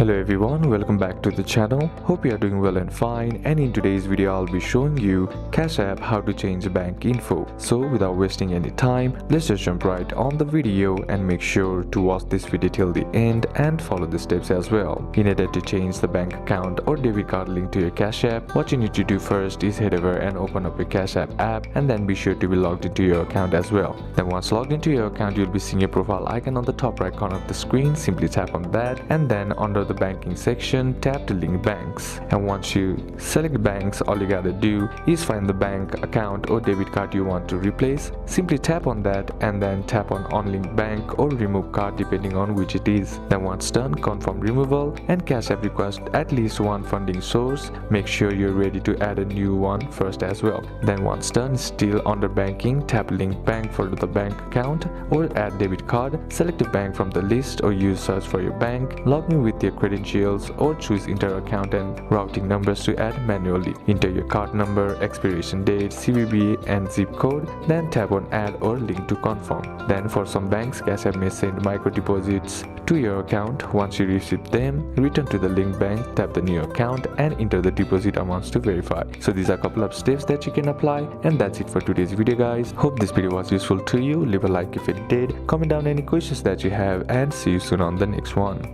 Hello everyone, welcome back to the channel. Hope you are doing well and fine, and in today's video I'll be showing you Cash App how to change bank info. So without wasting any time, let's just jump right on the video and make sure to watch this video till the end and follow the steps as well. In order to change the bank account or debit card link to your Cash App, what you need to do first is head over and open up your Cash App app, and then be sure to be logged into your account as well. Then once logged into your account, you'll be seeing a profile icon on the top right corner of the screen. Simply tap on that, and then under the banking section, tap to link banks. And once you select banks, all you gotta do is find the bank account or debit card you want to replace. Simply tap on that and then tap on unlink bank or remove card depending on which it is. Then once done, confirm removal, and Cash App request at least one funding source. Make sure you're ready to add a new one first as well. Then once done, still under banking, tap link bank for the bank account or add debit card. Select a bank from the list or use search for your bank. Log in with your credentials or choose enter account and routing numbers to add manually. Enter your card number, expiration date, CVV and zip code, then tap on add or link to confirm. Then for some banks, Cash App may send micro deposits to your account. Once you receive them, return to the link bank, tap the new account and enter the deposit amounts to verify. So these are a couple of steps that you can apply, and that's it for today's video guys. Hope this video was useful to you. Leave a like if it did, comment down any questions that you have, and see you soon on the next one.